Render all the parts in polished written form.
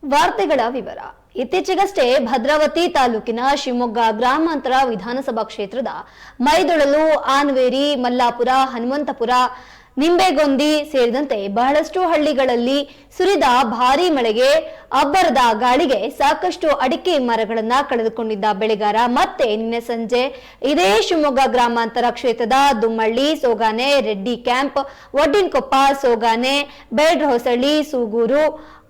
ವಾರ್ತೆಗಳ ವಿವರ. ಇತ್ತೀಚೆಗಷ್ಟೇ ಭದ್ರಾವತಿ ತಾಲೂಕಿನ ಶಿವಮೊಗ್ಗ ಗ್ರಾಮಾಂತರ ವಿಧಾನಸಭಾ ಕ್ಷೇತ್ರದ ಮೈದೊಳಲು, ಆನ್ವೇರಿ, ಮಲ್ಲಾಪುರ, ಹನುಮಂತಪುರ, ನಿಂಬೇಗೊಂದಿ ಸೇರಿದಂತೆ ಬಹಳಷ್ಟು ಹಳ್ಳಿಗಳಲ್ಲಿ ಸುರಿದ ಭಾರೀ ಮಳೆಗೆ, ಅಬ್ಬರದ ಗಾಳಿಗೆ ಸಾಕಷ್ಟು ಅಡಿಕೆ ಮರಗಳನ್ನ ಕಳೆದುಕೊಂಡಿದ್ದ ಬೆಳೆಗಾರ ಮತ್ತೆ ನಿನ್ನೆ ಸಂಜೆ ಇದೇ ಶಿವಮೊಗ್ಗ ಗ್ರಾಮಾಂತರ ಕ್ಷೇತ್ರದ ದುಮ್ಮಳ್ಳಿ, ಸೋಗಾನೆ, ರೆಡ್ಡಿ ಕ್ಯಾಂಪ್, ಒಡ್ಡಿನಕೊಪ್ಪ, ಸೋಗಾನೆ, ಬೇಡ್ರಹೊಸಳ್ಳಿ, ಸೂಗೂರು,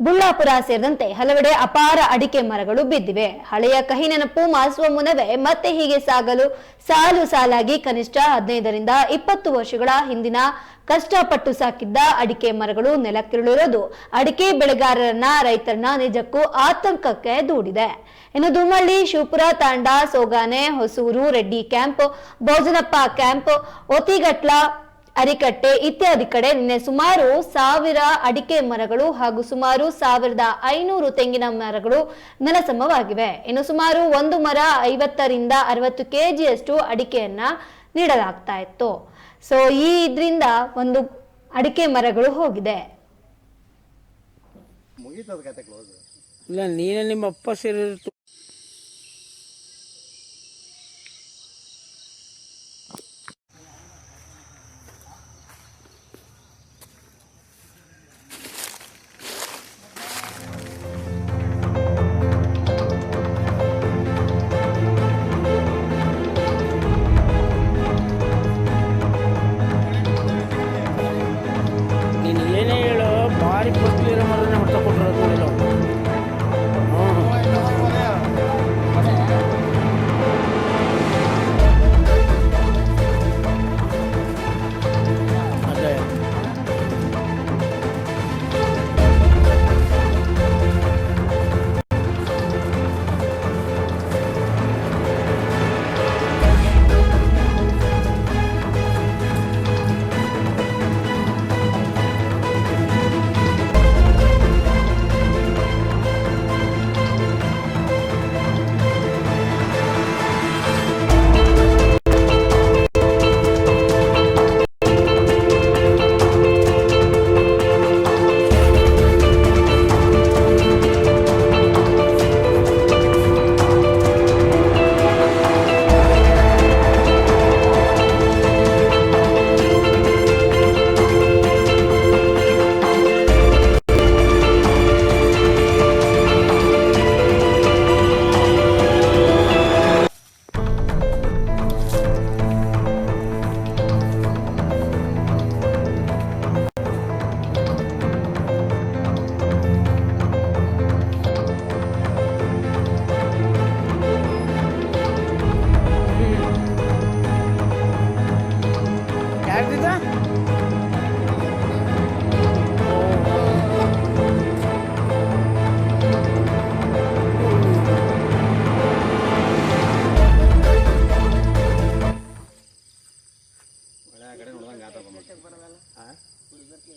ಬುಳ್ಳಾಪುರ ಸೇರಿದಂತೆ ಹಲವೆಡೆ ಅಪಾರ ಅಡಿಕೆ ಮರಗಳು ಬಿದ್ದಿವೆ. ಹಳೆಯ ಕಹಿ ನೆನಪು ಮಾಸುವ ಮುನ್ನವೇ ಮತ್ತೆ ಹೀಗೆ ಸಾಗಲು ಸಾಲು ಸಾಲಾಗಿ ಕನಿಷ್ಠ 15ರಿಂದ 20 ವರ್ಷಗಳ ಹಿಂದಿನ ಕಷ್ಟಪಟ್ಟು ಸಾಕಿದ್ದ ಅಡಿಕೆ ಮರಗಳು ನೆಲಕ್ಕಿರುಳಿರೋದು ಅಡಿಕೆ ಬೆಳೆಗಾರರನ್ನ, ರೈತರನ್ನ ನಿಜಕ್ಕೂ ಆತಂಕಕ್ಕೆ ದೂಡಿದೆ. ಇನ್ನು ದುಮ್ಮಳ್ಳಿ, ಶಿವಪುರ ತಾಂಡ, ಸೋಗಾನೆ, ಹೊಸೂರು, ರೆಡ್ಡಿ ಕ್ಯಾಂಪ್, ಭೋಜನಪ್ಪ ಕ್ಯಾಂಪ್, ಒತಿಗಟ್ಲ, ಅರಿಕಟ್ಟೆ ಇತ್ಯಾದಿ ಕಡೆ ನಿನ್ನೆ ಸುಮಾರು 1000 ಅಡಿಕೆ ಮರಗಳು ಹಾಗೂ ಸುಮಾರು 1500 ತೆಂಗಿನ ಮರಗಳು ನೆಲಸಮವಾಗಿವೆ. ಇನ್ನು ಸುಮಾರು ಒಂದು ಮರ 50ರಿಂದ 60 ಕೆಜಿಯಷ್ಟು ಅಡಿಕೆಯನ್ನ ನೀಡಲಾಗ್ತಾ ಇತ್ತು. ಸೊ ಇದರಿಂದ ಒಂದು ಅಡಿಕೆ ಮರಗಳು ಹೋಗಿದೆ. ಇಲ್ಲ, ನೀನೇ ನಿಮ್ಮ ಅಪ್ಪ ಸೇರಿರ್ತು.